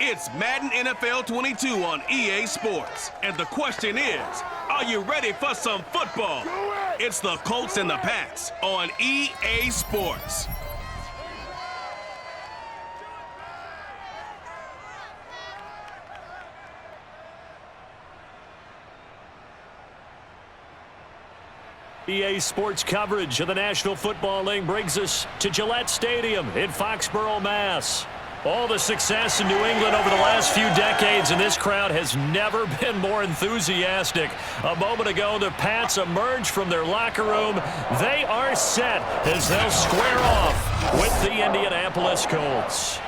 It's Madden NFL 22 on EA Sports. And the question is, are you ready for some football? It's the Colts and the Pats on EA Sports. EA Sports coverage of the National Football League brings us to Gillette Stadium in Foxborough, Mass. All the success in New England over the last few decades, and this crowd has never been more enthusiastic. A moment ago, the Pats emerged from their locker room. They are set as they'll square off with the Indianapolis Colts.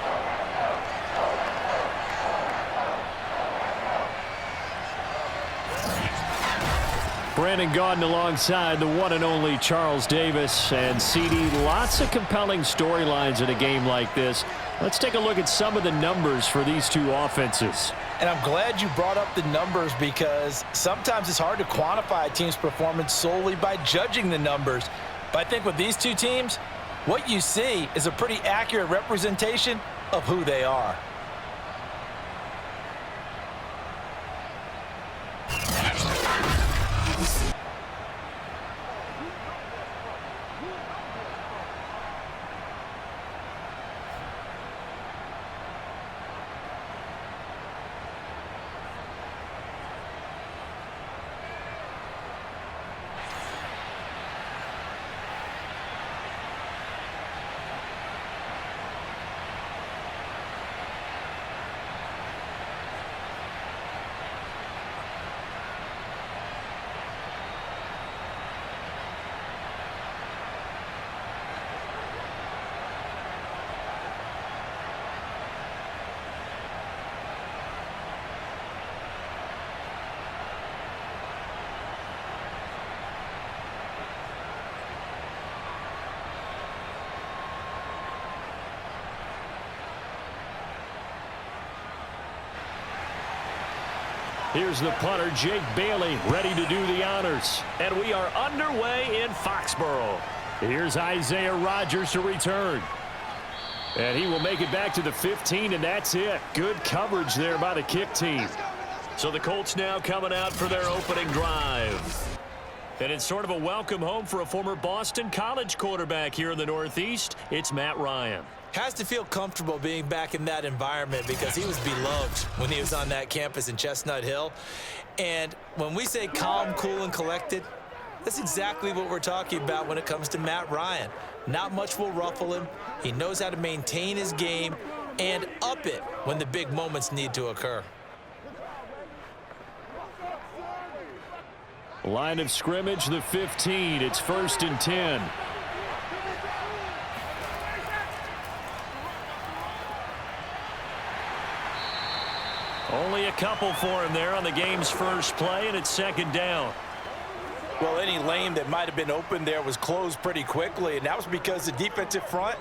Brandon Gaudin alongside the one and only Charles Davis. And CD, lots of compelling storylines in a game like this. Let's take a look at some of the numbers for these two offenses. And I'm glad you brought up the numbers because sometimes it's hard to quantify a team's performance solely by judging the numbers. But I think with these two teams, what you see is a pretty accurate representation of who they are. Here's the punter, Jake Bailey, ready to do the honors. And we are underway in Foxborough. Here's Isaiah Rodgers to return. And he will make it back to the 15, and that's it. Good coverage there by the kick team. So the Colts now coming out for their opening drive. And it's sort of a welcome home for a former Boston College quarterback here in the Northeast. It's Matt Ryan. Has to feel comfortable being back in that environment because he was beloved when he was on that campus in Chestnut Hill. And when we say calm, cool, and collected, that's exactly what we're talking about when it comes to Matt Ryan. Not much will ruffle him. He knows how to maintain his game and up it when the big moments need to occur. Line of scrimmage, the 15. It's 1st and 10. Only a couple for him there on the game's first play, and it's 2nd down. Well, any lane that might have been open there was closed pretty quickly, and that was because the defensive front,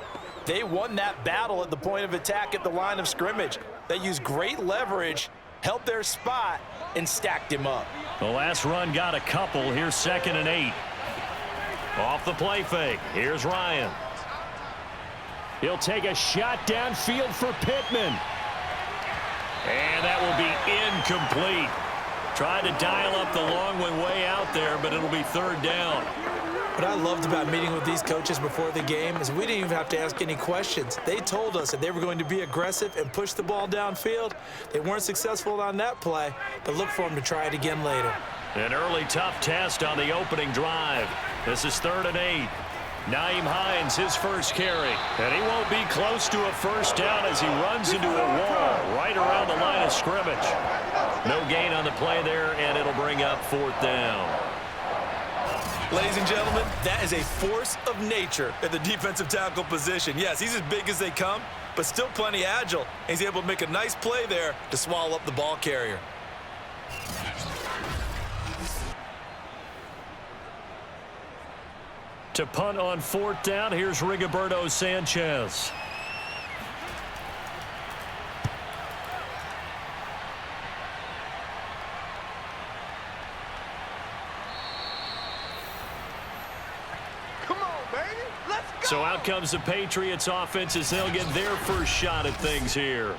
they won that battle at the point of attack at the line of scrimmage. They used great leverage, held their spot, and stacked him up. The last run got a couple. Here's 2nd and 8. Off the play fake. Here's Ryan. He'll take a shot downfield for Pittman. And that will be incomplete. Tried to dial up the long one way out there, but it'll be 3rd down. What I loved about meeting with these coaches before the game is we didn't even have to ask any questions. They told us that they were going to be aggressive and push the ball downfield. They weren't successful on that play, but look for them to try it again later. An early tough test on the opening drive. This is 3rd and 8. Nyheim Hines, his first carry. And he won't be close to a 1st down as he runs into a wall right around the line of scrimmage. No gain on the play there, and it'll bring up 4th down. Ladies and gentlemen, that is a force of nature at the defensive tackle position. Yes, he's as big as they come, but still plenty agile. He's able to make a nice play there to swallow up the ball carrier. To punt on 4th down, here's Rigoberto Sanchez. Come on, baby. Let's go. So out comes the Patriots offense as they'll get their first shot at things here.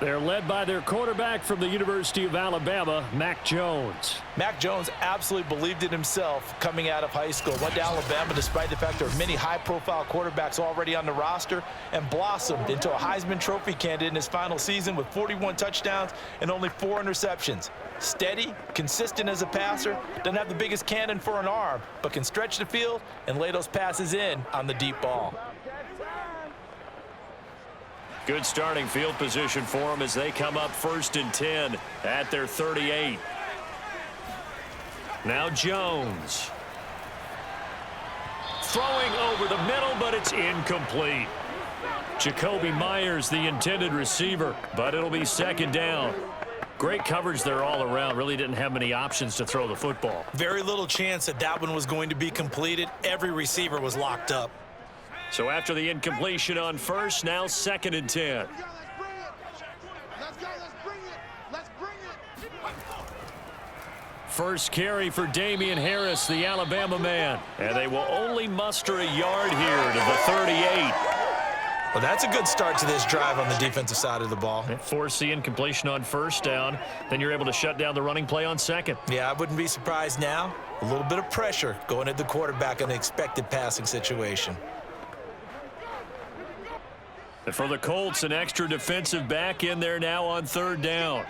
They're led by their quarterback from the University of Alabama, Mac Jones. Mac Jones absolutely believed in himself coming out of high school. Went to Alabama despite the fact there are many high-profile quarterbacks already on the roster, and blossomed into a Heisman Trophy candidate in his final season with 41 touchdowns and only 4 interceptions. Steady, consistent as a passer, doesn't have the biggest cannon for an arm, but can stretch the field and lay those passes in on the deep ball. Good starting field position for them as they come up 1st and 10 at their 38. Now Jones. Throwing over the middle, but it's incomplete. Jacoby Myers, the intended receiver, but it'll be 2nd down. Great coverage there all around. Really didn't have many options to throw the football. Very little chance that that one was going to be completed. Every receiver was locked up. So after the incompletion on 1st, now 2nd and 10. Let's bring it. First carry for Damian Harris, the Alabama man. And they will only muster a yard here to the 38. Well, that's a good start to this drive on the defensive side of the ball. Force the incompletion on 1st down. Then you're able to shut down the running play on 2nd. Yeah, I wouldn't be surprised now. A little bit of pressure going at the quarterback in an expected passing situation. And for the Colts, an extra defensive back in there now on 3rd down.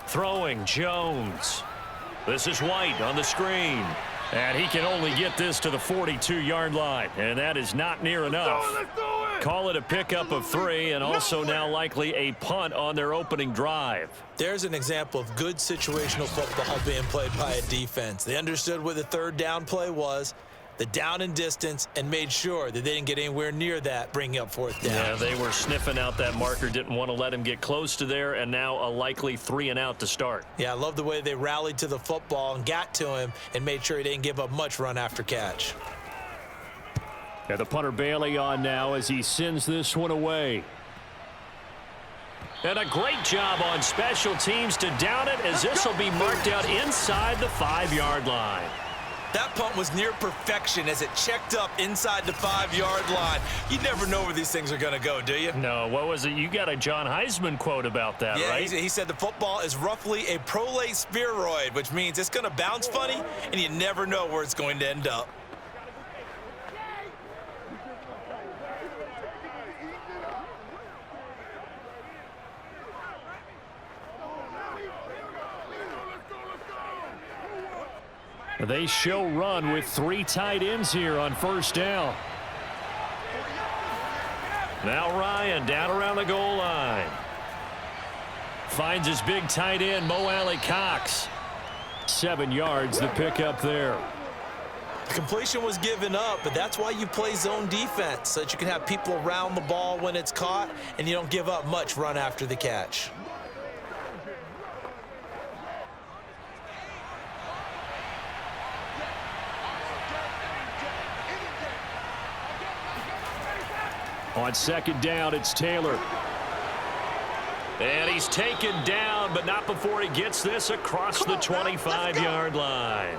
Throwing Jones. This is White on the screen. And he can only get this to the 42-yard line. And that is not near enough. Call it a pickup of 3, and also now likely a punt on their opening drive. There's an example of good situational football being played by a defense. They understood what the 3rd down play was, the down and distance, and made sure that they didn't get anywhere near that, bringing up 4th down. Yeah, they were sniffing out that marker, didn't want to let him get close to there, and now a likely 3 and out to start. Yeah, I love the way they rallied to the football and got to him and made sure he didn't give up much run after catch. And the punter Bailey on now as he sends this one away. And a great job on special teams to down it, as this will be marked out inside the 5-yard line. That punt was near perfection as it checked up inside the 5-yard line. You never know where these things are going to go, do you? No, what was it? You got a John Heisman quote about that, yeah, right? He said the football is roughly a prolate spheroid, which means it's going to bounce funny, and you never know where it's going to end up. They show run with 3 tight ends here on 1st down. Now Ryan down around the goal line. Finds his big tight end, Mo Alley-Cox. 7 yards, the pickup there. The completion was given up, but that's why you play zone defense, so that you can have people around the ball when it's caught, and you don't give up much run after the catch. On 2nd down, it's Taylor. And he's taken down, but not before he gets this across the 25-yard line.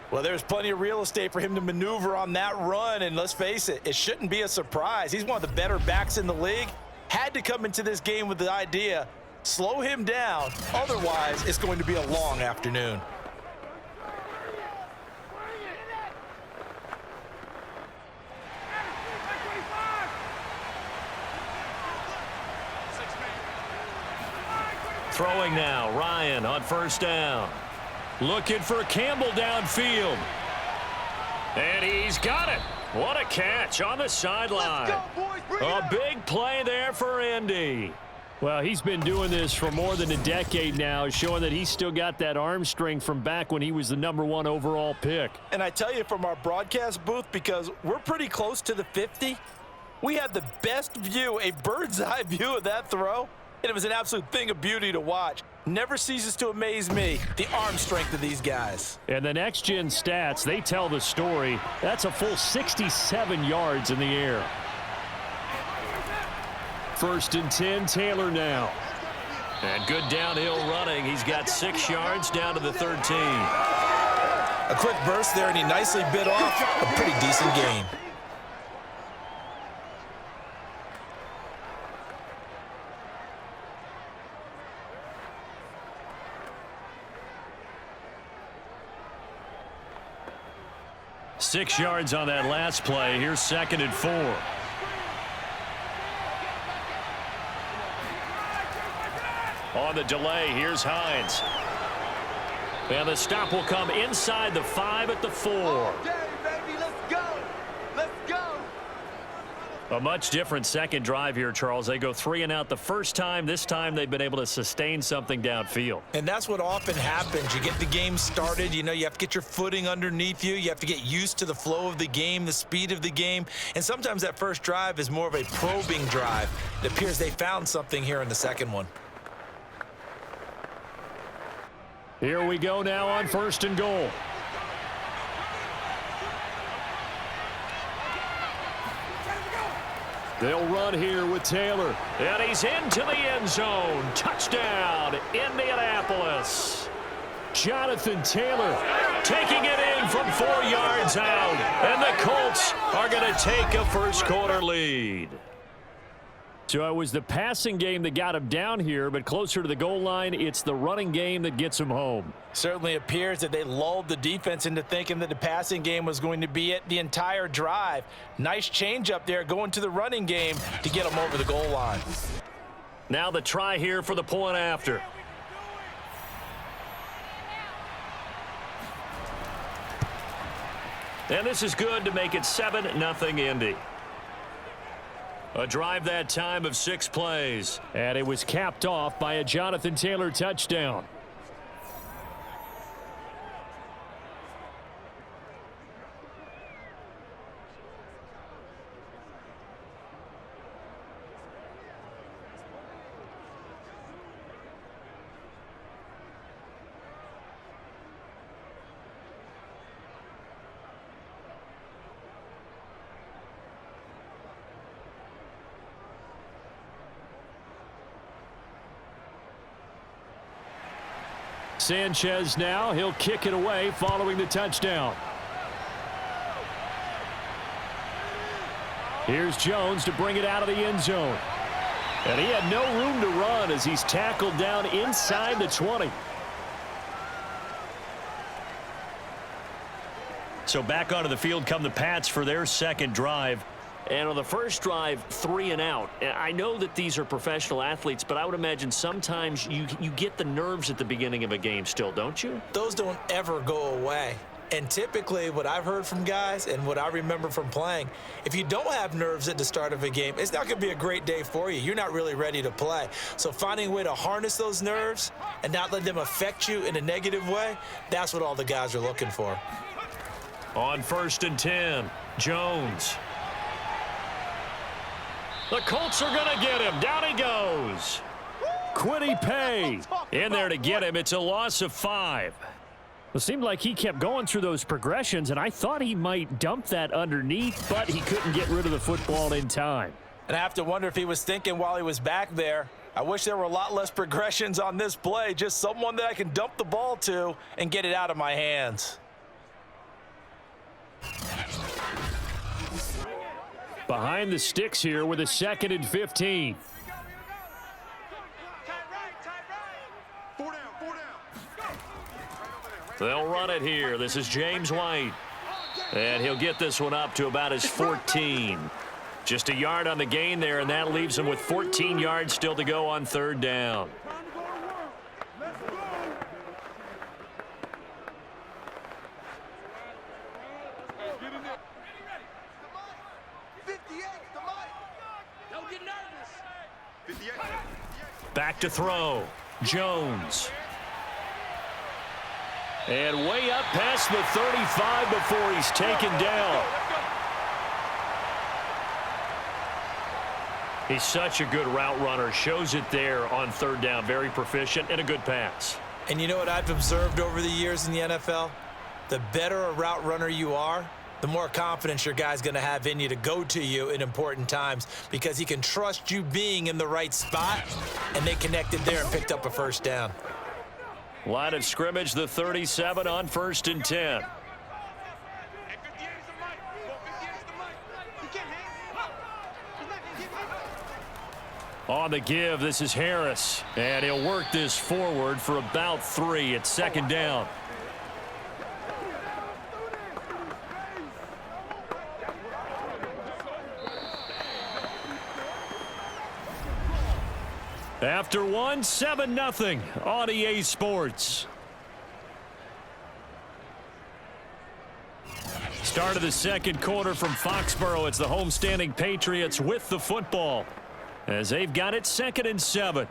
Well, there's plenty of real estate for him to maneuver on that run, and let's face it, it shouldn't be a surprise. He's one of the better backs in the league. Had to come into this game with the idea, slow him down, otherwise it's going to be a long afternoon. Throwing now, Ryan on 1st down. Looking for Campbell downfield. And he's got it. What a catch on the sideline. A big play there for Indy. Well, he's been doing this for more than a decade now, showing that he's still got that arm strength from back when he was the #1 overall pick. And I tell you, from our broadcast booth, because we're pretty close to the 50, we had the best view, a bird's eye view of that throw. And it was an absolute thing of beauty to watch. Never ceases to amaze me, the arm strength of these guys. And the next-gen stats, they tell the story. That's a full 67 yards in the air. 1st and 10, Taylor now. And good downhill running. He's got 6 yards down to the 13. A quick burst there, and he nicely bit off a pretty decent gain. 6 yards on that last play. Here's 2nd and 4. On the delay, here's Hines. And the stop will come inside the 5 at the 4. Okay, baby, let's go. Let's go. A much different second drive here, Charles. They go 3 and out the first time. This time they've been able to sustain something downfield. And that's what often happens. You get the game started. You know, you have to get your footing underneath you. You have to get used to the flow of the game, the speed of the game. And sometimes that first drive is more of a probing drive. It appears they found something here in the second one. Here we go now on 1st and goal. They'll run here with Taylor. And he's into the end zone. Touchdown, Indianapolis. Jonathan Taylor taking it in from 4 yards out. And the Colts are going to take a first-quarter lead. So it was the passing game that got him down here, but closer to the goal line, it's the running game that gets him home. Certainly appears that they lulled the defense into thinking that the passing game was going to be it the entire drive. Nice change up there going to the running game to get them over the goal line. Now the try here for the point after. And this is good to make it 7-0 Indy. A drive that time of 6 plays. And it was capped off by a Jonathan Taylor touchdown. Sanchez now, he'll kick it away following the touchdown. Here's Jones to bring it out of the end zone. And he had no room to run as he's tackled down inside the 20. So back onto the field come the Pats for their second drive. And on the first drive, 3 and out. I know that these are professional athletes, but I would imagine sometimes you get the nerves at the beginning of a game still, don't you? Those don't ever go away. And typically what I've heard from guys and what I remember from playing, if you don't have nerves at the start of a game, it's not going to be a great day for you. You're not really ready to play. So finding a way to harness those nerves and not let them affect you in a negative way, that's what all the guys are looking for. On 1st and 10, Jones. The Colts are going to get him. Down he goes. Quiddy Pay in there to get him. It's a loss of 5. It seemed like he kept going through those progressions, and I thought he might dump that underneath, but he couldn't get rid of the football in time. And I have to wonder if he was thinking while he was back there, I wish there were a lot less progressions on this play, just someone that I can dump the ball to and get it out of my hands. Behind the sticks here with a 2nd and 15. They'll run it here. This is James White. And he'll get this one up to about his 14. Just a yard on the gain there, and that leaves him with 14 yards still to go on 3rd down. Back to throw. Jones. And way up past the 35 before he's taken down. He's such a good route runner. Shows it there on 3rd down. Very proficient and a good pass. And you know what I've observed over the years in the NFL? The better a route runner you are, the more confidence your guy's going to have in you to go to you in important times because he can trust you being in the right spot, and they connected there and picked up a 1st down. Line of scrimmage, the 37 on 1st and 10. On the give, this is Harris, and he'll work this forward for about 3 at 2nd down. After one, 7-0 on EA Sports. Start of the second quarter from Foxborough. It's the homestanding Patriots with the football as they've got it 2nd and 7.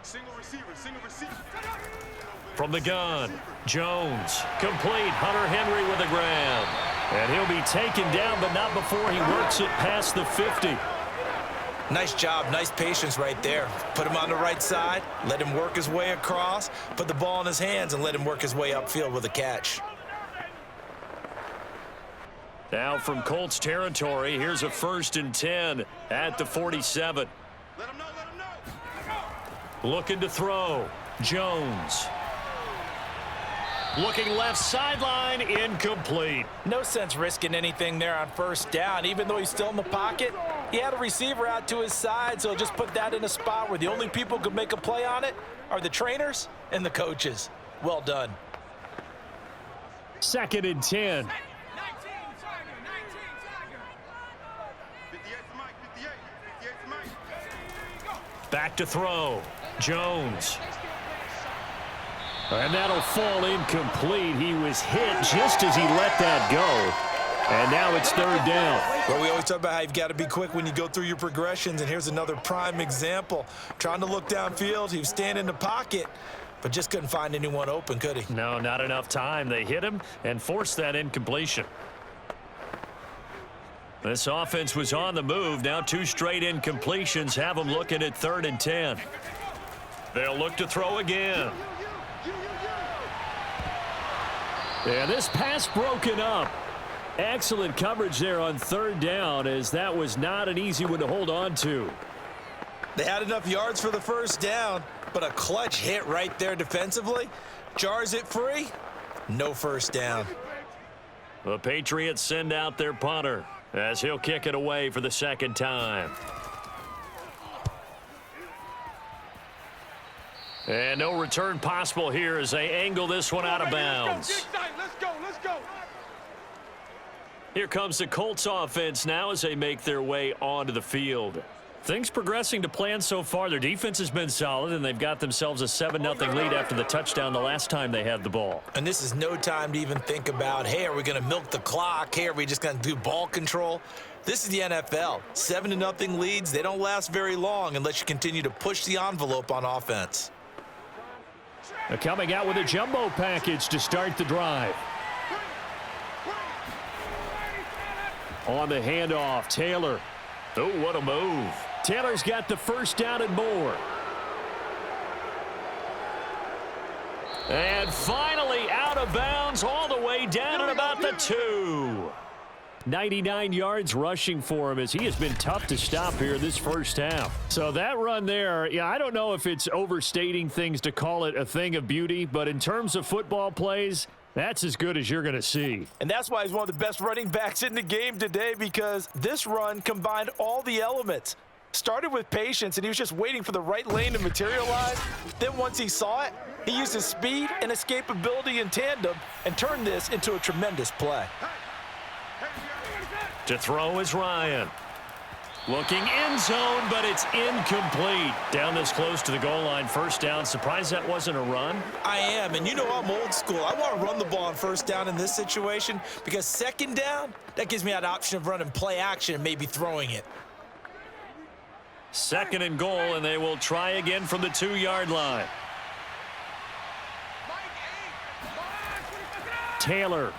Single receiver. From the gun, Jones, complete. Hunter Henry with a grab. And he'll be taken down, but not before he works it past the 50. Nice job, nice patience right there. Put him on the right side, let him work his way across, put the ball in his hands, and let him work his way upfield with a catch. Now from Colts territory, here's a 1st and 10 at the 47. Let him know. Looking to throw. Jones. Looking left sideline, incomplete. No sense risking anything there on 1st down. Even though he's still in the pocket, he had a receiver out to his side, so just put that in a spot where the only people who can make a play on it are the trainers and the coaches. Well done. 2nd and 10. 58 Mike. Back to throw. Jones. And that'll fall incomplete. He was hit just as he let that go. And now it's 3rd down. Well, we always talk about how you've got to be quick when you go through your progressions, and here's another prime example. Trying to look downfield, he was standing in the pocket, but just couldn't find anyone open, could he? No, not enough time. They hit him and forced that incompletion. This offense was on the move. Now 2 straight incompletions have them looking at 3rd and 10. They'll look to throw again. And this pass broken up. Excellent coverage there on 3rd down, as that was not an easy one to hold on to. They had enough yards for the 1st down, but a clutch hit right there defensively. Jars it free. No 1st down. The Patriots send out their punter as he'll kick it away for the 2nd time. And no return possible here as they angle this one out of bounds. Let's go. Here comes the Colts offense now as they make their way onto the field. Things progressing to plan so far. Their defense has been solid, and they've got themselves a 7-0 lead after the touchdown the last time they had the ball. And this is no time to even think about, hey, are we going to milk the clock? Hey, are we just going to do ball control? This is the NFL. 7-0 leads, they don't last very long unless you continue to push the envelope on offense. They're coming out with a jumbo package to start the drive. On the handoff, Taylor. Oh, what a move. Taylor's got the 1st down and more. And finally out of bounds all the way down at about the 2. 99 yards rushing for him as he has been tough to stop here this 1st half. So that run there, yeah, I don't know if it's overstating things to call it a thing of beauty, but in terms of football plays, that's as good as you're going to see. And that's why he's one of the best running backs in the game today, because this run combined all the elements. Started with patience, and he was just waiting for the right lane to materialize. Then once he saw it, he used his speed and escapability in tandem and turned this into a tremendous play. To throw is Ryan. Looking end zone, but it's incomplete. Down this close to the goal line, 1st down. Surprised that wasn't a run? I am, and you know I'm old school. I want to run the ball on 1st down in this situation because 2nd down, that gives me that option of running play action and maybe throwing it. 2nd and goal, and they will try again from the 2-yard line. Taylor.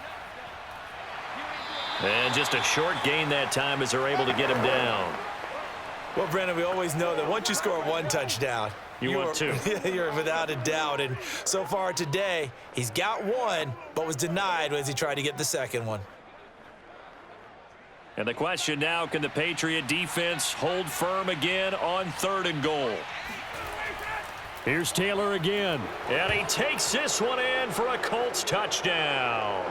And just a short gain that time as they're able to get him down. Well, Brandon, we always know that once you score 1 touchdown, you want 2. You're without a doubt. And so far today, he's got 1, but was denied as he tried to get the 2nd one. And the question now, can the Patriot defense hold firm again on 3rd and goal? Here's Taylor again. And he takes this one in for a Colts touchdown.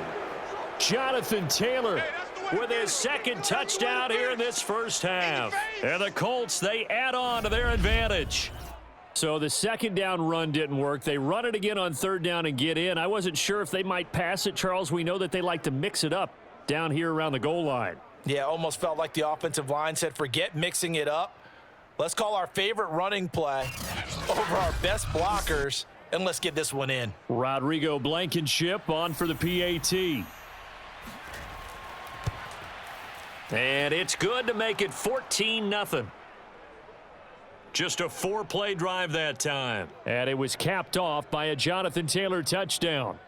Jonathan Taylor with his 2nd touchdown here in this 1st half. And the Colts, they add on to their advantage. So the second down run didn't work. They run it again on third down and get in. I wasn't sure if they might pass it, Charles. We know that they like to mix it up down here around the goal line. Yeah, almost felt like the offensive line said, forget mixing it up. Let's call our favorite running play over our best blockers, and let's get this one in. Rodrigo Blankenship on for the PAT. And it's good to make it 14-0. Just a 4-play drive that time. And it was capped off by a Jonathan Taylor touchdown.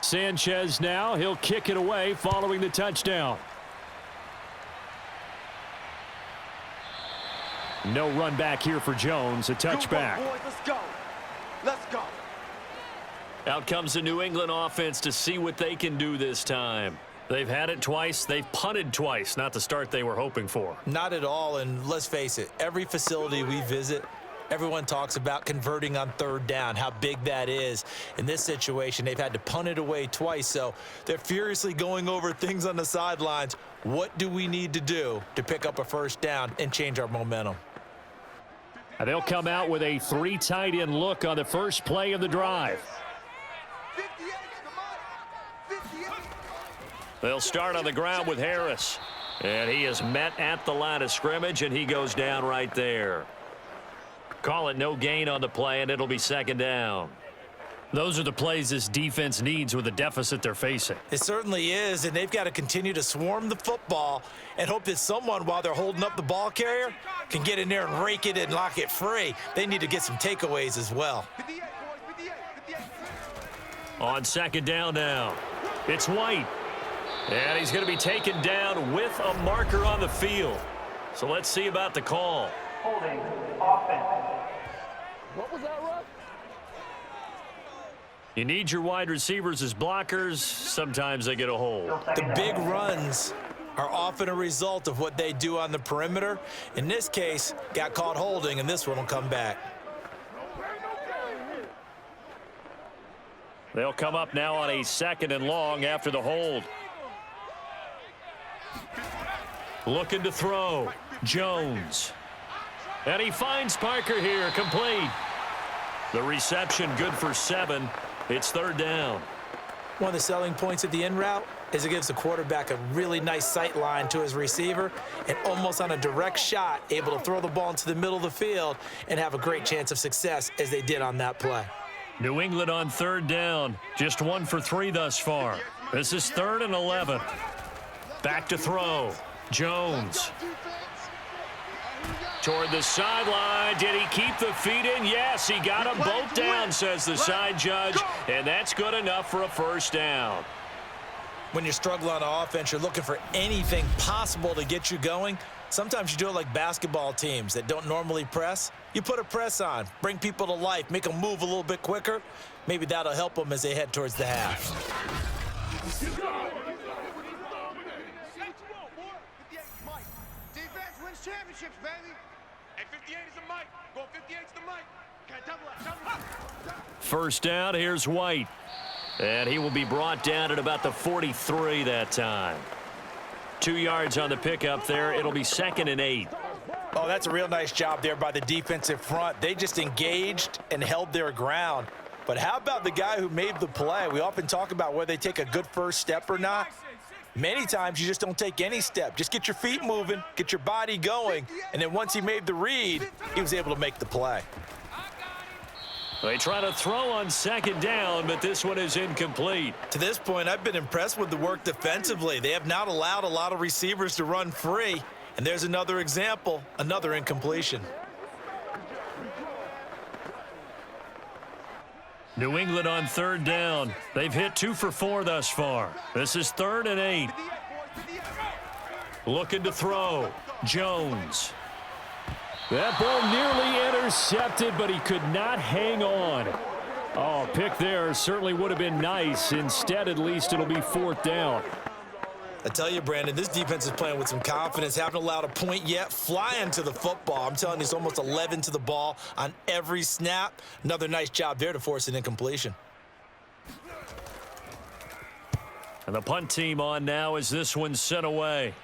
Sanchez now, he'll kick it away following the touchdown. No run back here for Jones, a touchback. Boys, let's go. Let's go. Out comes the New England offense to see what they can do this time. They've had it twice. They've punted twice. Not the start they were hoping for. Not at all, and let's face it, every facility we visit, everyone talks about converting on third down, how big that is. In this situation, they've had to punt it away twice, so they're furiously going over things on the sidelines. What do we need to do to pick up a first down and change our momentum? And they'll come out with a 3 tight end look on the first play of the drive. 58 to the mark. 58. They'll start on the ground with Harris. And he is met at the line of scrimmage, and he goes down right there. Call it no gain on the play, and it'll be second down. Those are the plays this defense needs with the deficit they're facing. It certainly is, and they've got to continue to swarm the football and hope that someone, while they're holding up the ball carrier, can get in there and rake it and lock it free. They need to get some takeaways as well. 58, boys. 58. 58. On second down now, it's White. And he's going to be taken down with a marker on the field. So let's see about the call. Holding offense. What was that, Russ? You need your wide receivers as blockers. Sometimes they get a hold. The big runs are often a result of what they do on the perimeter. In this case, got caught holding, and this one will come back. They'll come up now on a second and long after the hold. Looking to throw. Jones. And he finds Parker here, complete. The reception good for 7. It's third down. One of the selling points of the in route is it gives the quarterback a really nice sight line to his receiver and almost on a direct shot able to throw the ball into the middle of the field and have a great chance of success as they did on that play. New England on third down. Just 1 for 3 thus far. This is 3rd and 11. Back to throw. Jones. Toward the sideline. Did he keep the feet in? Yes, he got them both down, says the side judge. And that's good enough for a first down. When you're struggling on offense, you're looking for anything possible to get you going. Sometimes you do it like basketball teams that don't normally press. You put a press on, bring people to life, make them move a little bit quicker. Maybe that'll help them as they head towards the half. Defense wins championships, baby. Hey, 58 is the mic. Go 58 is the mic. Okay, double up. First down, here's White. And he will be brought down at about the 43 that time. 2 yards on the pickup there. It'll be 2nd and 8. Oh, that's a real nice job there by the defensive front. They just engaged and held their ground. But how about the guy who made the play? We often talk about whether they take a good first step or not. Many times you just don't take any step. Just get your feet moving, get your body going, and then once he made the read, he was able to make the play. They try to throw on second down, but this one is incomplete. To this point, I've been impressed with the work defensively. They have not allowed a lot of receivers to run free, And there's another example, another incompletion. New England on third down. They've hit 2 for 4 thus far. This is 3rd and 8. Looking to throw. Jones. That ball nearly intercepted, but he could not hang on. Oh, pick there certainly would have been nice. Instead, at least it'll be 4th down. I tell you, Brandon, this defense is playing with some confidence. Haven't allowed a point yet. Flying to the football. I'm telling you, it's almost 11 to the ball on every snap. Another nice job there to force an incompletion. And the punt team on now as this one's sent away.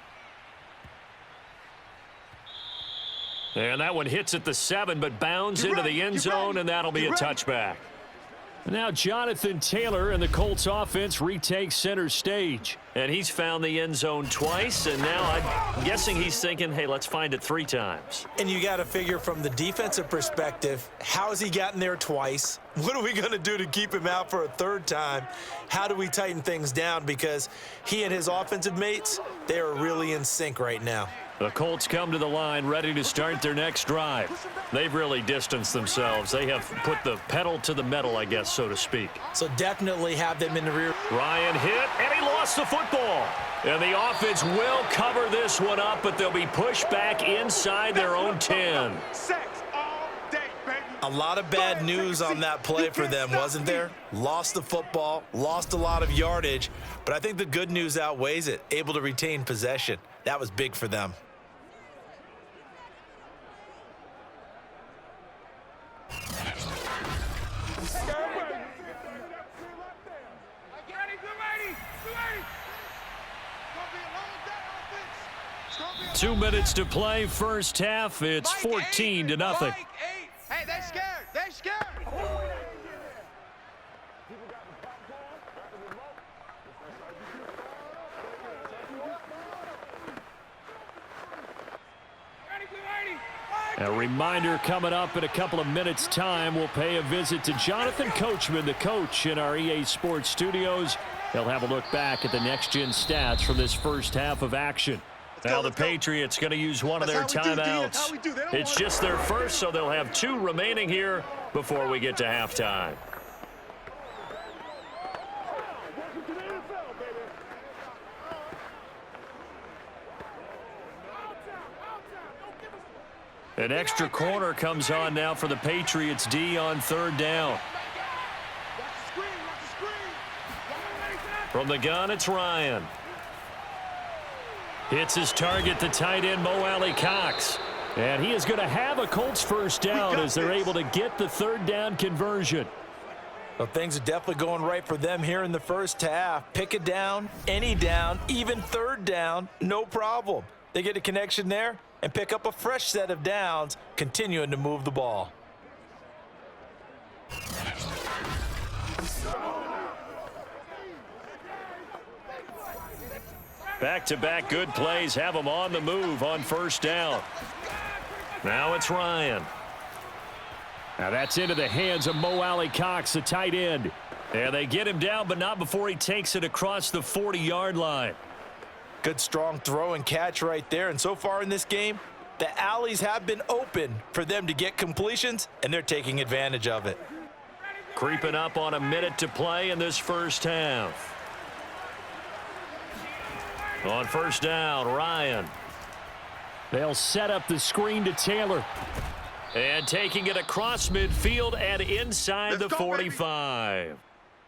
And that one hits at the 7, but bounds into the end zone, and that'll be a touchback. Now Jonathan Taylor and the Colts offense retakes center stage. And he's found the end zone twice, and now I'm guessing he's thinking, hey, let's find it 3 times. And you got to figure from the defensive perspective, how has he gotten there twice? What are we going to do to keep him out for a 3rd time? How do we tighten things down? Because he and his offensive mates, they are really in sync right now. The Colts come to the line ready to start their next drive. They've really distanced themselves. They have put the pedal to the metal, I guess, so to speak. So definitely have them in the rear. Ryan hit, and he lost the football. And the offense will cover this one up, but they'll be pushed back inside their own 10. A lot of bad news on that play for them, wasn't there? Lost the football, lost a lot of yardage, but I think the good news outweighs it. Able to retain possession. That was big for them. Two minutes to play, first half. It's 14-0. Hey, they're scared. They're scared. A reminder coming up in a couple of minutes' time. We'll pay a visit to Jonathan Coachman, the coach in our EA Sports studios. He'll have a look back at the next-gen stats from this first half of action. Now the Patriots going to use one of their timeouts. It's just their first, so they'll have 2 remaining here before we get to halftime. An extra corner comes on now for the Patriots D on 3rd down. From the gun, it's Ryan. Hits his target, the tight end, Mo Alley-Cox. And he is going to have a Colts first down as they're able to get the 3rd down conversion. Well, things are definitely going right for them here in the first half. Pick a down, any down, even 3rd down, no problem. They get a connection there and pick up a fresh set of downs, continuing to move the ball. Back-to-back good plays have them on the move on first down. Now it's Ryan. Now that's into the hands of Mo Alley-Cox, the tight end. And they get him down, but not before he takes it across the 40-yard line. Good strong throw and catch right there. And so far in this game, the alleys have been open for them to get completions, and they're taking advantage of it. Creeping up on a minute to play in this first half. On first down, Ryan. They'll set up the screen to Taylor. And taking it across midfield and inside the 45.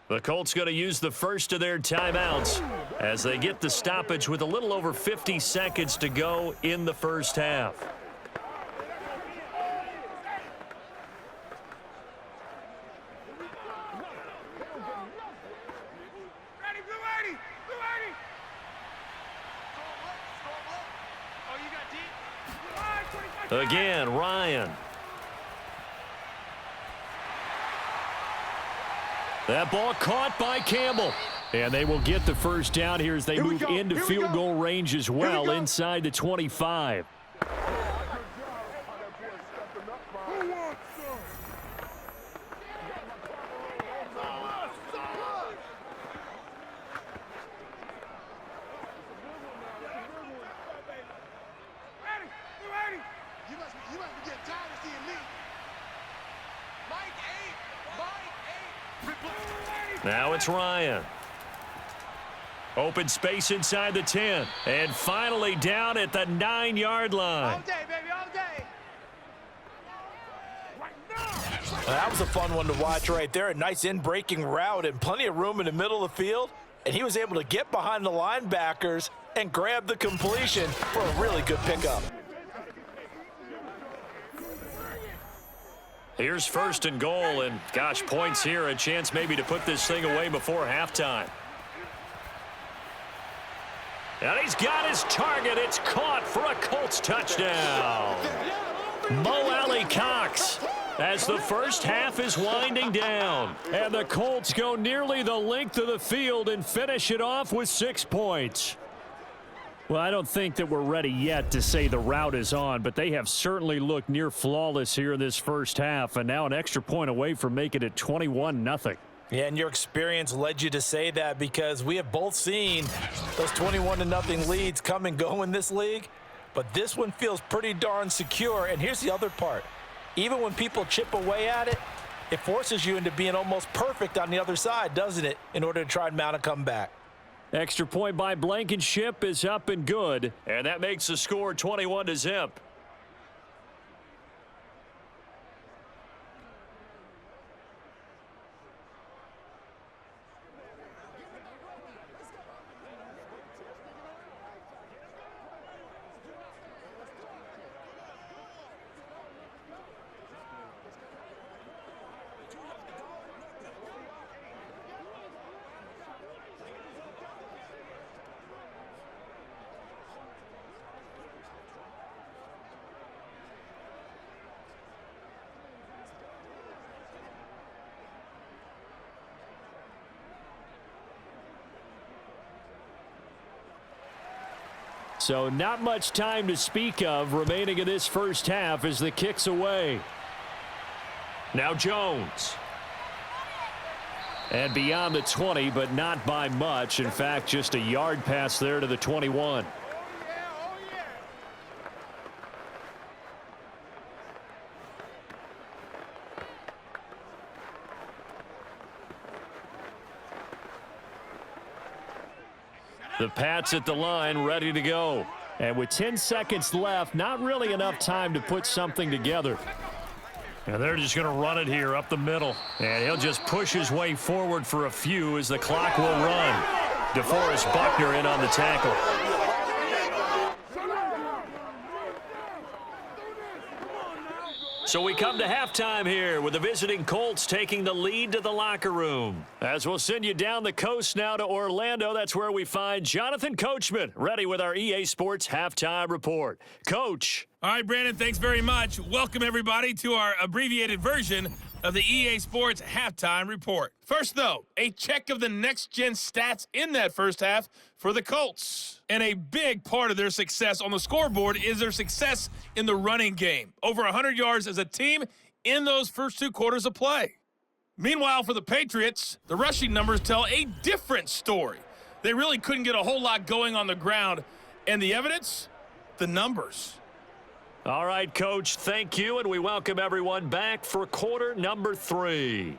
The Colts going to use the first of their timeouts as they get the stoppage with a little over 50 seconds to go in the first half. Again, Ryan. That ball caught by Campbell. And they will get the first down here as they move into field goal range as well inside the 25. Now it's Ryan. Open space inside the 10. And finally down at the 9-yard line. All day, baby, all day. That was a fun one to watch right there. A nice in-breaking route and plenty of room in the middle of the field. And he was able to get behind the linebackers and grab the completion for a really good pickup. Here's 1st and goal, and gosh, points here, a chance maybe to put this thing away before halftime. And he's got his target. It's caught for a Colts touchdown. Mo Alley Cox as the first half is winding down. And the Colts go nearly the length of the field and finish it off with 6 points. Well, I don't think that we're ready yet to say the route is on, but they have certainly looked near flawless here in this first half, and now an extra point away from making it 21-0. Yeah, and your experience led you to say that because we have both seen those 21-0 leads come and go in this league. But this one feels pretty darn secure. And here's the other part. Even when people chip away at it, it forces you into being almost perfect on the other side, doesn't it, in order to try and mount a comeback. Extra point by Blankenship is up and good. And that makes the score 21-0. So not much time to speak of remaining in this first half as the kick's away. Now Jones. And beyond the 20, but not by much. In fact, just a yard pass there to the 21. The Pats at the line, ready to go. And with 10 seconds left, not really enough time to put something together. And they're just going to run it here up the middle. And he'll just push his way forward for a few as the clock will run. DeForest Buckner in on the tackle. So we come to halftime here with the visiting Colts taking the lead to the locker room. As we'll send you down the coast now to Orlando, that's where we find Jonathan Coachman ready with our EA Sports Halftime Report. Coach. All right, Brandon, thanks very much. Welcome, everybody, to our abbreviated version of the EA Sports Halftime Report. First, though, a check of the next-gen stats in that first half for the Colts. And a big part of their success on the scoreboard is their success in the running game. Over 100 yards as a team in those first 2 quarters of play. Meanwhile, for the Patriots, the rushing numbers tell a different story. They really couldn't get a whole lot going on the ground. And the evidence? The numbers. All right, Coach, thank you, and we welcome everyone back for quarter number 3.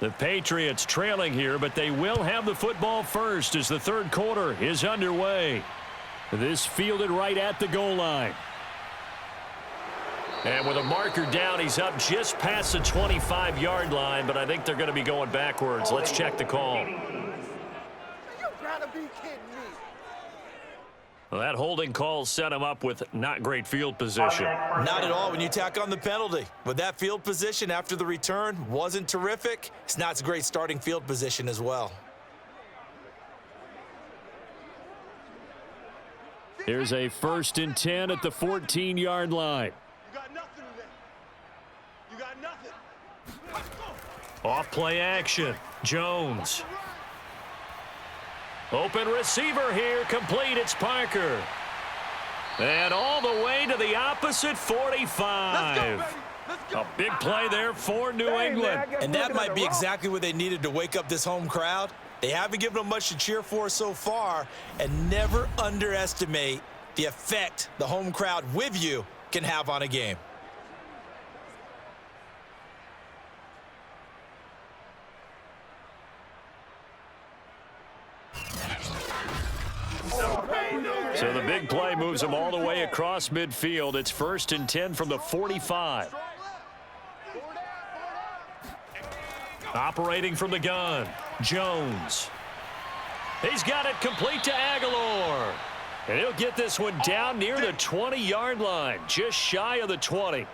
The Patriots trailing here, but they will have the football first as the third quarter is underway. This fielded right at the goal line. And with a marker down, he's up just past the 25-yard line, but I think they're going to be going backwards. Let's check the call. You gotta be kidding me. Well, that holding call set him up with not great field position. Not at all when you tack on the penalty. With that field position after the return wasn't terrific. It's not a great starting field position as well. Here's a 1st and 10 at the 14-yard line. You got nothing today. You got nothing. Off play action. Jones. Open receiver here. Complete. It's Parker. And all the way to the opposite 45. A big play there for New England. And that might be exactly what they needed to wake up this home crowd. They haven't given them much to cheer for so far, and never underestimate the effect the home crowd with you can have on a game. So the big play moves them all the way across midfield. It's 1st and 10 from the 45. Operating from the gun, Jones. He's got it complete to Aguilar. And he'll get this one down near the 20-yard line, just shy of the 20.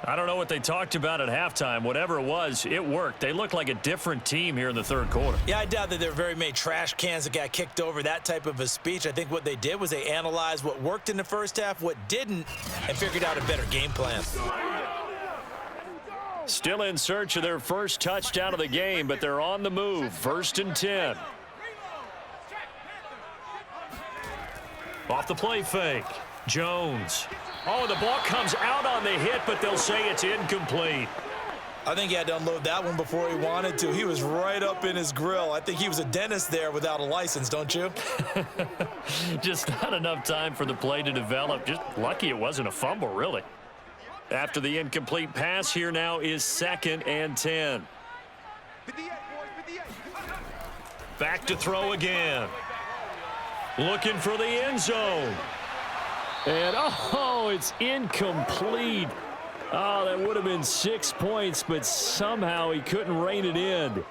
I don't know what they talked about at halftime. Whatever it was, it worked. They looked like a different team here in the third quarter. Yeah, I doubt that there were very many trash cans that got kicked over, that type of a speech. I think what they did was they analyzed what worked in the first half, what didn't, and figured out a better game plan. Still in search of their first touchdown of the game, but they're on the move. 1st and 10. Off the play fake. Jones. Oh, the ball comes out on the hit, but they'll say it's incomplete. I think he had to unload that one before he wanted to. He was right up in his grill. I think he was a dentist there without a license, don't you? Just not enough time for the play to develop. Just lucky it wasn't a fumble, really. After the incomplete pass, here now is 2nd and 10. Back to throw again. Looking for the end zone. And, oh, it's incomplete. Oh, that would have been 6 points, but somehow he couldn't rein it in.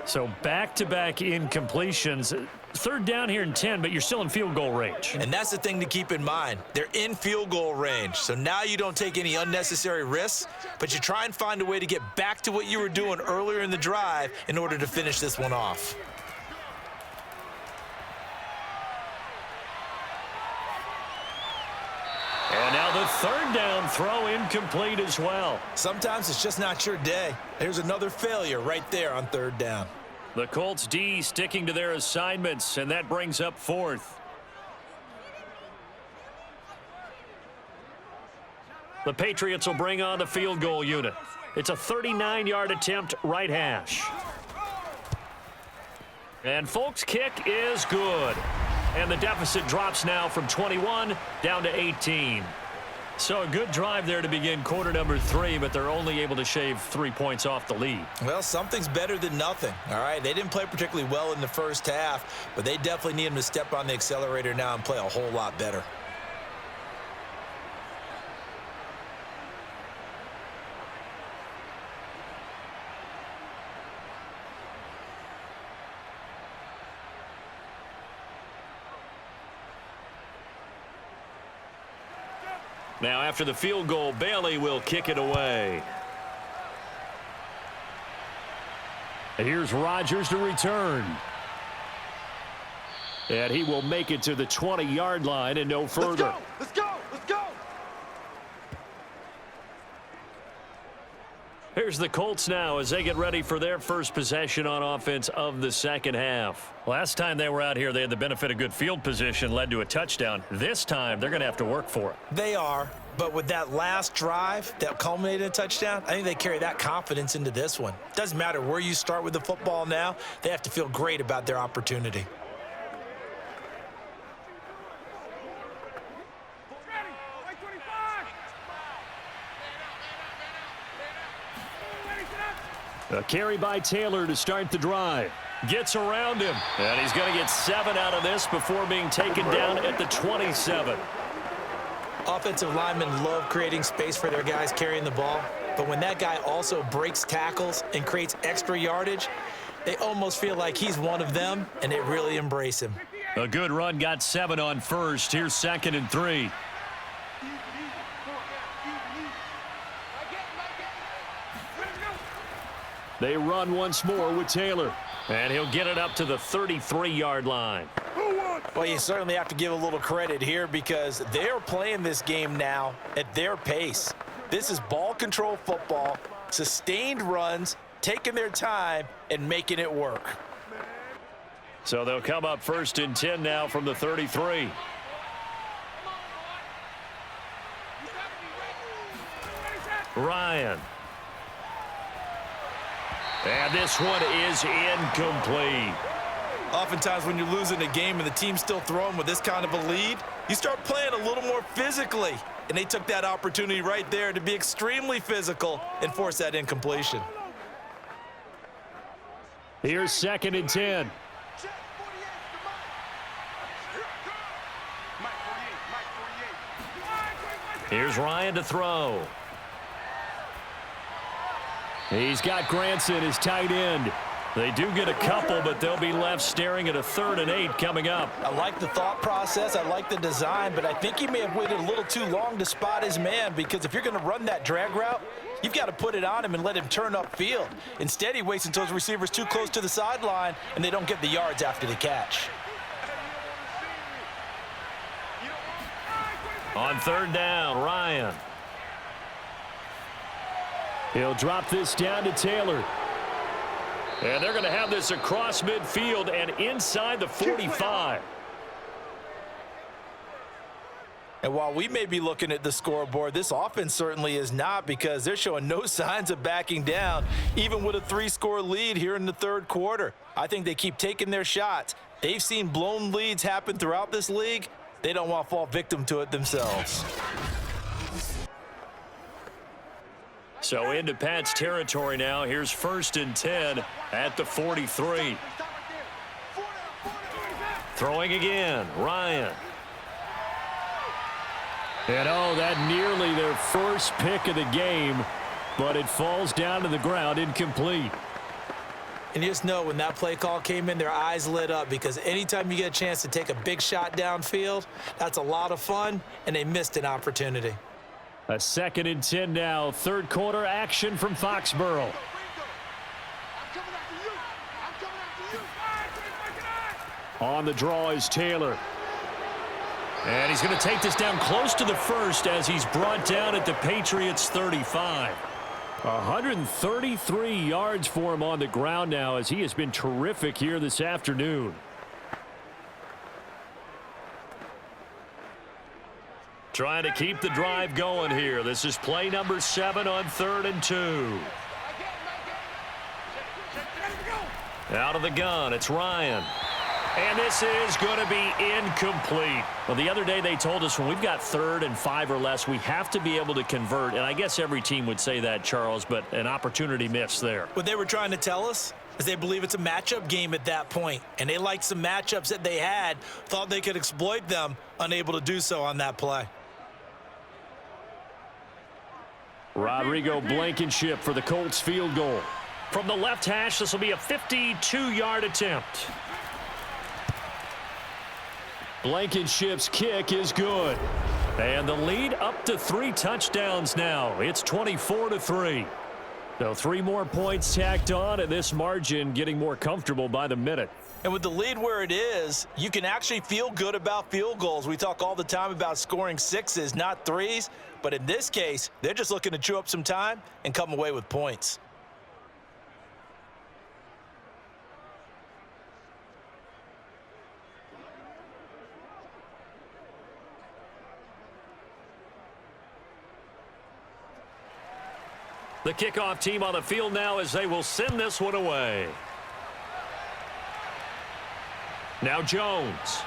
So back-to-back incompletions. 3rd down here and 10, but you're still in field goal range. And that's the thing to keep in mind. They're in field goal range. So now you don't take any unnecessary risks, but you try and find a way to get back to what you were doing earlier in the drive in order to finish this one off. And now the 3rd down throw incomplete as well. Sometimes it's just not your day. There's another failure right there on 3rd down. The Colts D sticking to their assignments, and that brings up 4th. The Patriots will bring on the field goal unit. It's a 39-yard attempt, right hash. And Folk's kick is good. And the deficit drops now from 21 down to 18. So a good drive there to begin quarter number 3, but they're only able to shave 3 points off the lead. Well, something's better than nothing, all right? They didn't play particularly well in the first half, but they definitely need them to step on the accelerator now and play a whole lot better. Now, after the field goal, Bailey will kick it away. And here's Rodgers to return. And he will make it to the 20-yard line and no further. Let's go! Let's go! Here's the Colts now as they get ready for their first possession on offense of the second half. Last time they were out here, they had the benefit of good field position, led to a touchdown. This time, they're going to have to work for it. They are, but with that last drive that culminated in a touchdown, I think they carry that confidence into this one. Doesn't matter where you start with the football now, they have to feel great about their opportunity. A carry by Taylor to start the drive. Gets around him. And he's going to get 7 out of this before being taken down at the 27. Offensive linemen love creating space for their guys carrying the ball. But when that guy also breaks tackles and creates extra yardage, they almost feel like he's one of them, and they really embrace him. A good run got 7 on first. Here's 2nd and 3. They run once more with Taylor. And he'll get it up to the 33-yard line. Well, you certainly have to give a little credit here because they're playing this game now at their pace. This is ball control football, sustained runs, taking their time and making it work. So they'll come up 1st and 10 now from the 33. Ryan. And this one is incomplete. Oftentimes when you're losing a game and the team's still throwing with this kind of a lead, you start playing a little more physically. And they took that opportunity right there to be extremely physical and force that incompletion. Here's 2nd and 10. Here's Ryan to throw. He's got Granson, his tight end. They do get a couple, but they'll be left staring at a 3rd and 8 coming up. I like the thought process. I like the design, but I think he may have waited a little too long to spot his man, because if you're going to run that drag route, you've got to put it on him and let him turn upfield. Instead, he waits until his receiver's too close to the sideline, and they don't get the yards after the catch. On 3rd down, Ryan. He'll drop this down to Taylor. And they're going to have this across midfield and inside the 45. And while we may be looking at the scoreboard, this offense certainly is not, because they're showing no signs of backing down, even with a 3-score lead here in the 3rd quarter. I think they keep taking their shots. They've seen blown leads happen throughout this league. They don't want to fall victim to it themselves. So into Pat's territory now. Here's 1st and 10 at the 43. Throwing again, Ryan. And oh, that nearly their first pick of the game, but it falls down to the ground incomplete. And you just know when that play call came in, their eyes lit up, because anytime you get a chance to take a big shot downfield, that's a lot of fun, and they missed an opportunity. A 2nd and 10 now. 3rd quarter action from Foxborough. On the draw is Taylor. And he's going to take this down close to the 1st as he's brought down at the Patriots 35. 133 yards for him on the ground now, as he has been terrific here this afternoon. Trying to keep the drive going here. This is play number 7 on 3rd and 2. Out of the gun, it's Ryan. And this is going to be incomplete. Well, the other day they told us when we've got 3rd and 5 or less, we have to be able to convert. And I guess every team would say that, Charles, but an opportunity missed there. What they were trying to tell us is they believe it's a matchup game at that point. And they liked some matchups that they had, thought they could exploit them, unable to do so on that play. Rodrigo Blankenship for the Colts field goal. From the left hash, this will be a 52-yard attempt. Blankenship's kick is good. And the lead up to 3 touchdowns now. It's 24-3. So 3 more points tacked on, and this margin getting more comfortable by the minute. And with the lead where it is, you can actually feel good about field goals. We talk all the time about scoring 6s, not 3s. But in this case, they're just looking to chew up some time and come away with points. The kickoff team on the field now as they will send this one away. Now Jones.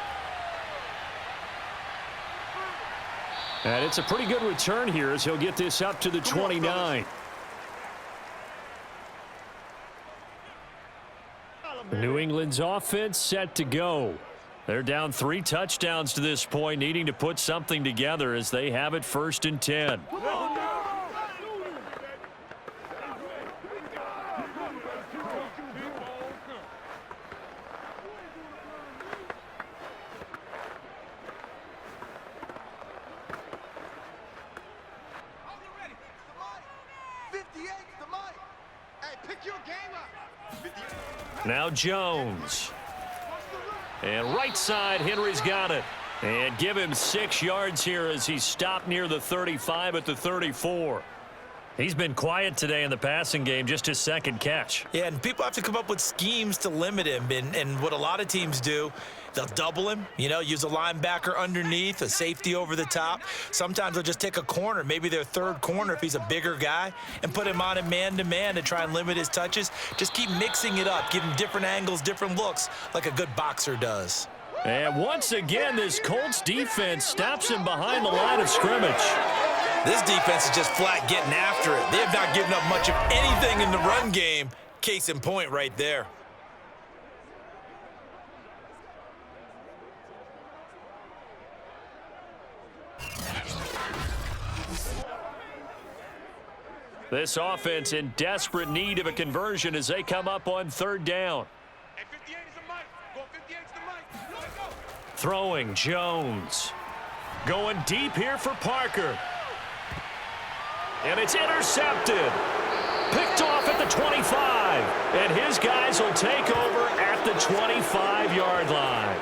And it's a pretty good return here as he'll get this up to the 29. New England's offense set to go. They're down 3 touchdowns to this point, needing to put something together as they have it 1st and 10. Now Jones. And right side, Henry's got it. And give him 6 yards here as he stopped near the 35 at the 34. He's been quiet today in the passing game, just his second catch. Yeah, and people have to come up with schemes to limit him. And what a lot of teams do, they'll double him, use a linebacker underneath, a safety over the top. Sometimes they'll just take a corner, maybe their third corner if he's a bigger guy, and put him on a man-to-man to try and limit his touches. Just keep mixing it up, give him different angles, different looks, like a good boxer does. And once again, this Colts defense stops him behind the line of scrimmage. This defense is just flat getting after it. They have not given up much of anything in the run game. Case in point right there. This offense in desperate need of a conversion as they come up on third down. Hey, 58 is the mic. Go 58 is the mic. Go, go. Throwing Jones. Going deep here for Parker. And it's intercepted. Picked off at the 25. And his guys will take over at the 25-yard line.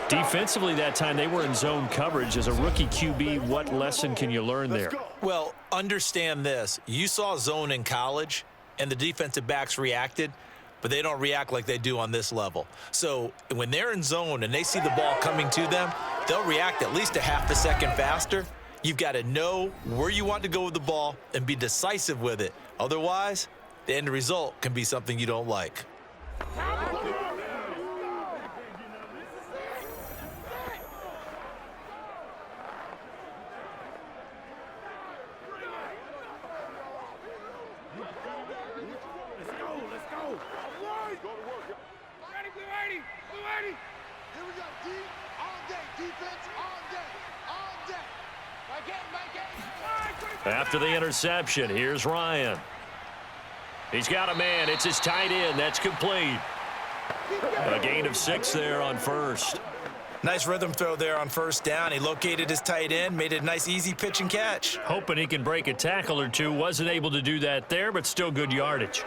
Defensively that time, they were in zone coverage. As a rookie QB, what lesson can you learn there? Well, understand this. You saw zone in college, and the defensive backs reacted, but they don't react like they do on this level. So when they're in zone and they see the ball coming to them, they'll react at least a half a second faster. You've got to know where you want to go with the ball and be decisive with it. Otherwise, the end result can be something you don't like. Here we go, D. All day. Defense all day. All day. After the interception, here's Ryan. He's got a man. It's his tight end. That's complete. A gain of 6 there on first. Nice rhythm throw there on first down. He located his tight end, made it a nice, easy pitch and catch. Hoping he can break a tackle or two. Wasn't able to do that there, but still good yardage.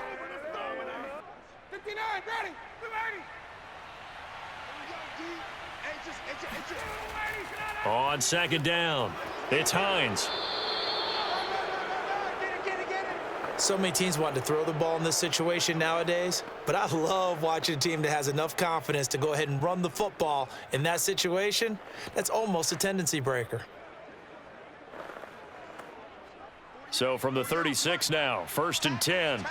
59, ready. 280. On second down, it's Hines. So many teams want to throw the ball in this situation nowadays, but I love watching a team that has enough confidence to go ahead and run the football in that situation. That's almost a tendency breaker. So from the 36 now, 1st and 10.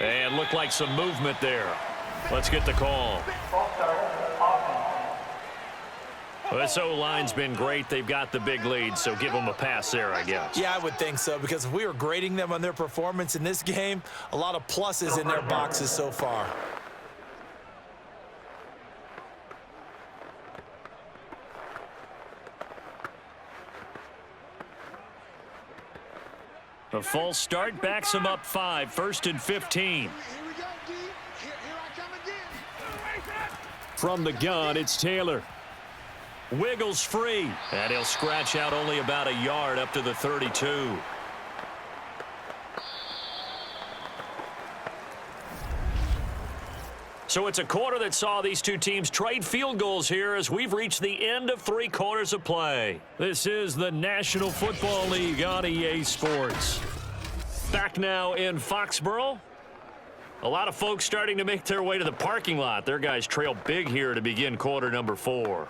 And looked like some movement there. Let's get the call. This O-line's been great. They've got the big lead, so give them a pass there, I guess. Yeah, I would think so, because if we were grading them on their performance in this game, a lot of pluses in their boxes so far. A false start backs them up 5, 1st and 15. Here we go, D. Here I come again. From the gun, it's Taylor. Wiggles free, and he'll scratch out only about a yard up to the 32. So it's a quarter that saw these two teams trade field goals here as we've reached the end of 3 quarters of play. This is the National Football League on EA Sports. Back now in Foxborough. A lot of folks starting to make their way to the parking lot. Their guys trail big here to begin quarter number 4.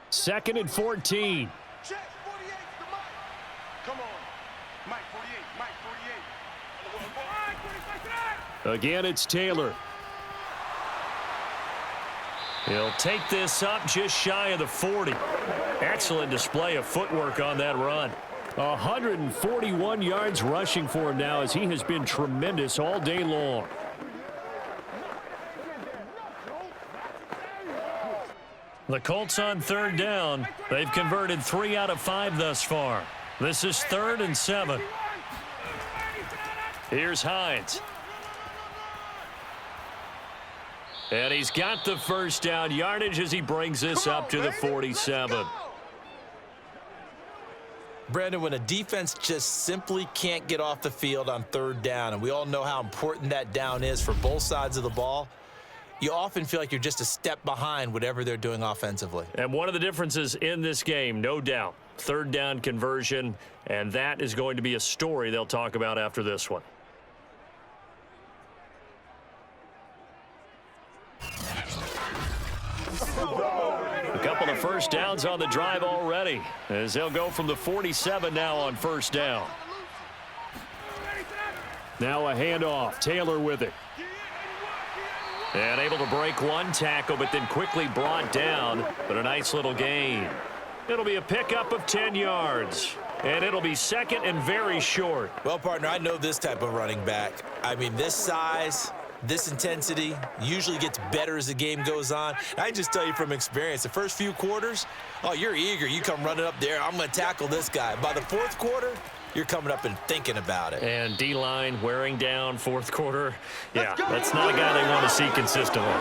Second and 14. Check, 48 the mic. Come on. Mike 48, Mike 48. Again, it's Taylor. He'll take this up just shy of the 40. Excellent display of footwork on that run. 141 yards rushing for him now as he has been tremendous all day long. The Colts on third down. They've converted 3 out of 5 thus far. This is 3rd and 7. Here's Hines. And he's got the first down yardage as he brings this up to the 47. Brandon, when a defense just simply can't get off the field on third down, and we all know how important that down is for both sides of the ball, you often feel like you're just a step behind whatever they're doing offensively. And one of the differences in this game, no doubt, third down conversion, and that is going to be a story they'll talk about after this one. A couple of first downs on the drive already, as they'll go from the 47 now on first down. Now a handoff. Taylor with it. And able to break one tackle, but then quickly brought down. But a nice little gain. It'll be a pickup of 10 yards. And it'll be second and very short. Well, partner, I know this type of running back. I mean, this size, this intensity usually gets better as the game goes on. I just tell you from experience, the first few quarters, oh, you're eager. You come running up there, I'm going to tackle this guy. By the fourth quarter, you're coming up and thinking about it. And D-line wearing down fourth quarter. Yeah, that's not a guy they want to see consistently.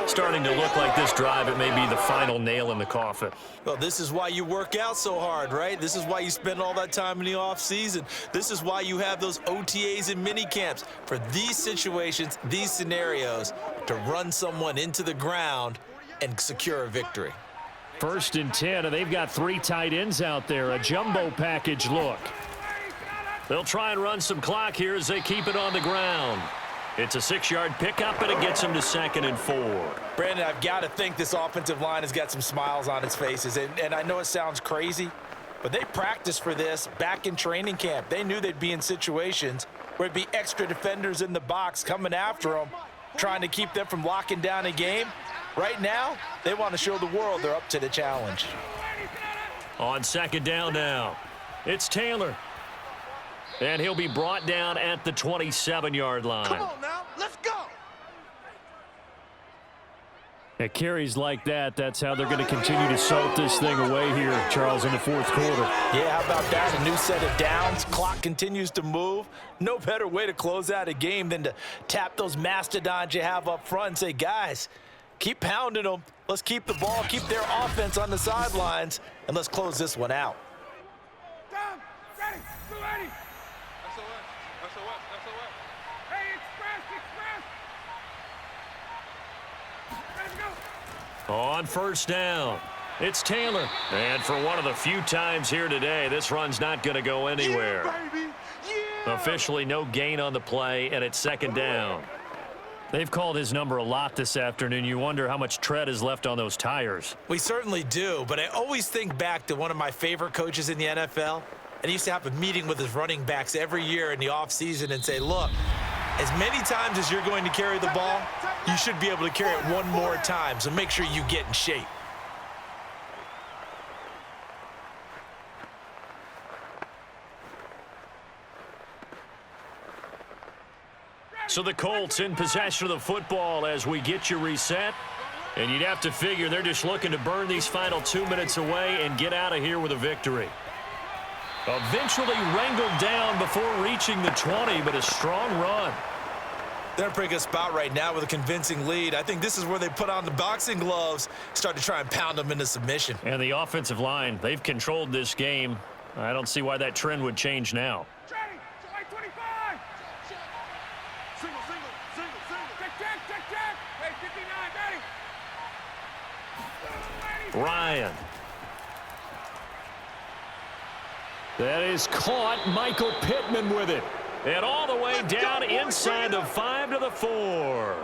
Starting to look like this drive, it may be the final nail in the coffin. Well, this is why you work out so hard, right? This is why you spend all that time in the offseason. This is why you have those OTAs and mini camps for these situations, these scenarios, to run someone into the ground and secure a victory. 1st and 10, and they've got 3 tight ends out there. A jumbo package look. They'll try and run some clock here as they keep it on the ground. It's a 6-yard pickup, and it gets them to 2nd and 4. Brandon, I've got to think this offensive line has got some smiles on its faces. And I know it sounds crazy, but they practiced for this back in training camp. They knew they'd be in situations where it'd be extra defenders in the box coming after them, trying to keep them from locking down a game. Right now, they want to show the world they're up to the challenge. On 2nd down now, it's Taylor. And he'll be brought down at the 27-yard line. Come on now, let's go. At carries like that, that's how they're going to continue to salt this thing away here, Charles, in the 4th quarter. Yeah, how about that? A new set of downs. Clock continues to move. No better way to close out a game than to tap those mastodons you have up front and say, guys, keep pounding them. Let's keep the ball, keep their offense on the sidelines, and let's close this one out. Down, ready, ready. SOS. Hey, express. Let's go. On 1st down, it's Taylor. And for one of the few times here today, this run's not going to go anywhere. Yeah, baby. Yeah. Officially no gain on the play, and it's 2nd down. They've called his number a lot this afternoon. You wonder how much tread is left on those tires. We certainly do, but I always think back to one of my favorite coaches in the NFL. And he used to have a meeting with his running backs every year in the offseason and say, look, as many times as you're going to carry the ball, you should be able to carry it one more time, so make sure you get in shape. So the Colts in possession of the football as we get you reset. And you'd have to figure they're just looking to burn these final 2 minutes away and get out of here with a victory. Eventually wrangled down before reaching the 20, but a strong run. They're in a pretty good spot right now with a convincing lead. I think this is where they put on the boxing gloves, start to try and pound them into submission. And the offensive line, they've controlled this game. I don't see why that trend would change now. Ready, July 25. Single. Check. Hey, 59, ready. Ryan. That is caught. Michael Pittman with it. And all the way down inside the 5 to the 4.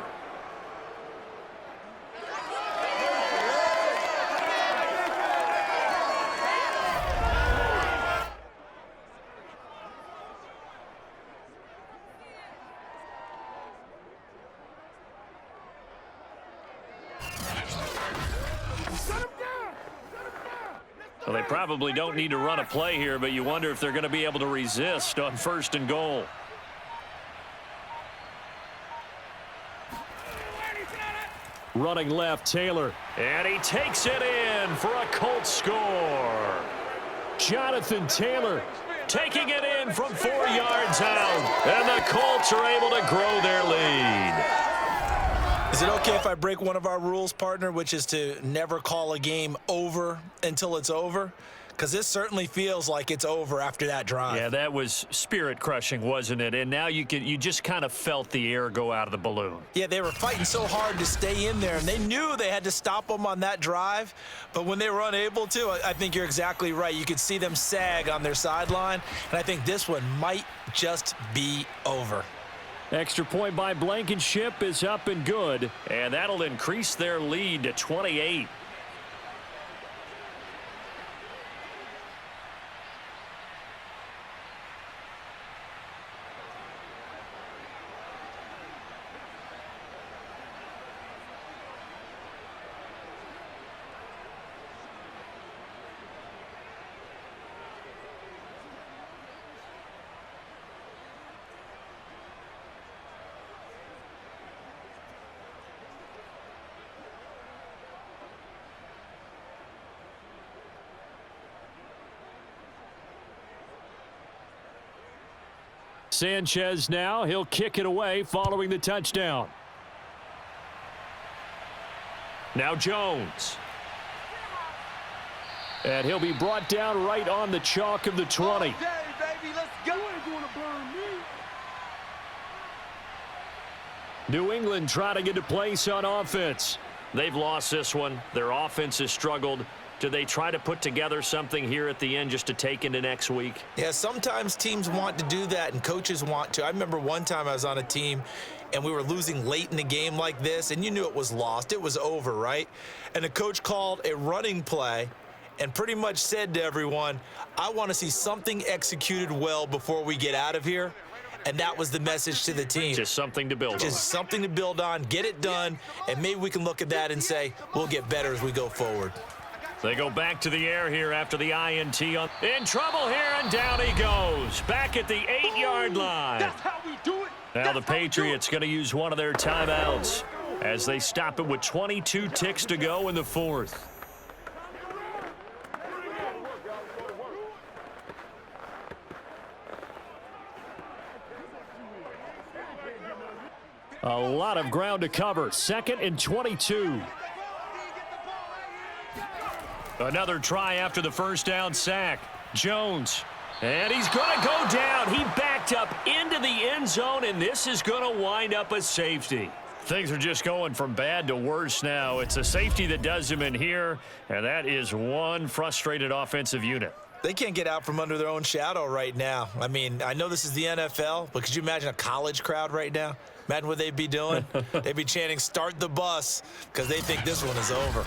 Well, they probably don't need to run a play here, but you wonder if they're going to be able to resist on 1st and goal. Running left, Taylor. And he takes it in for a Colts score. Jonathan Taylor taking it in from 4 yards out. And the Colts are able to grow their lead. Is it okay if I break one of our rules, partner, which is to never call a game over until it's over? because this certainly feels like it's over after that drive. Yeah, that was spirit-crushing, wasn't it? And now you just kind of felt the air go out of the balloon. Yeah, they were fighting so hard to stay in there, and they knew they had to stop them on that drive. But when they were unable to, I think you're exactly right. You could see them sag on their sideline, and I think this one might just be over. Extra point by Blankenship is up and good, and that'll increase their lead to 28. Sanchez now, he'll kick it away following the touchdown. Now Jones. And he'll be brought down right on the chalk of the 20. New England trying to get a place on offense. They've lost this one. Their offense has struggled. Do they try to put together something here at the end just to take into next week? Yeah, sometimes teams want to do that and coaches want to. I remember one time I was on a team and we were losing late in the game like this, and you knew it was lost. It was over, right? And the coach called a running play and pretty much said to everyone, I want to see something executed well before we get out of here. And that was the message to the team. Just something to build on. Just something to build on, get it done, and maybe we can look at that and say, we'll get better as we go forward. They go back to the air here after the INT. In trouble here, and down he goes. Back at the 8-yard line. That's how we do it. Now the Patriots going to use one of their timeouts as they stop it with 22 ticks to go in the fourth. A lot of ground to cover. 2nd and 22. Another try after the first down sack. Jones. And he's going to go down. He backed up into the end zone, and this is going to wind up a safety. Things are just going from bad to worse now. It's a safety that does him in here, and that is one frustrated offensive unit. They can't get out from under their own shadow right now. I mean, I know this is the NFL, but could you imagine a college crowd right now? Imagine what they'd be doing. They'd be chanting, start the bus, because they think this one is over.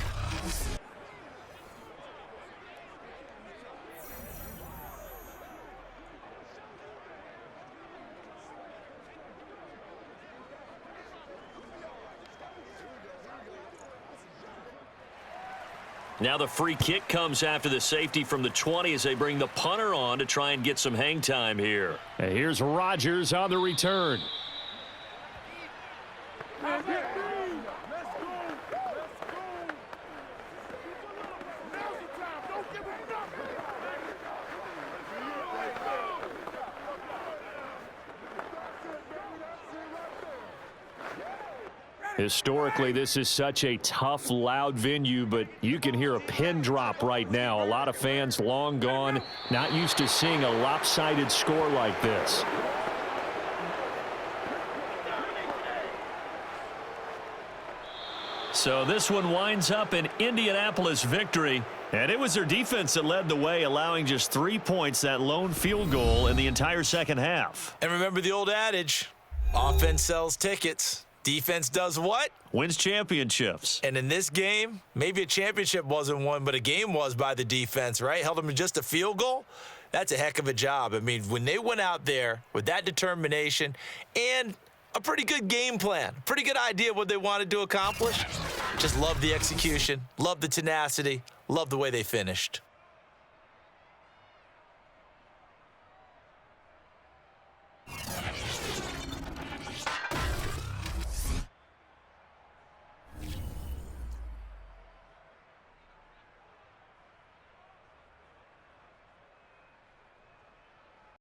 Now the free kick comes after the safety from the 20 as they bring the punter on to try and get some hang time here. And here's Rodgers on the return. Historically, this is such a tough, loud venue, but you can hear a pin drop right now. A lot of fans long gone, not used to seeing a lopsided score like this. So this one winds up an Indianapolis victory, and it was their defense that led the way, allowing just 3 points, that lone field goal in the entire second half. And remember the old adage, offense sells tickets. Defense does what? Wins championships. And in this game, maybe a championship wasn't won, but a game was by the defense, right? Held them to just a field goal. That's a heck of a job. I mean, when they went out there with that determination and a pretty good game plan, pretty good idea of what they wanted to accomplish, just love the execution, love the tenacity, love the way they finished.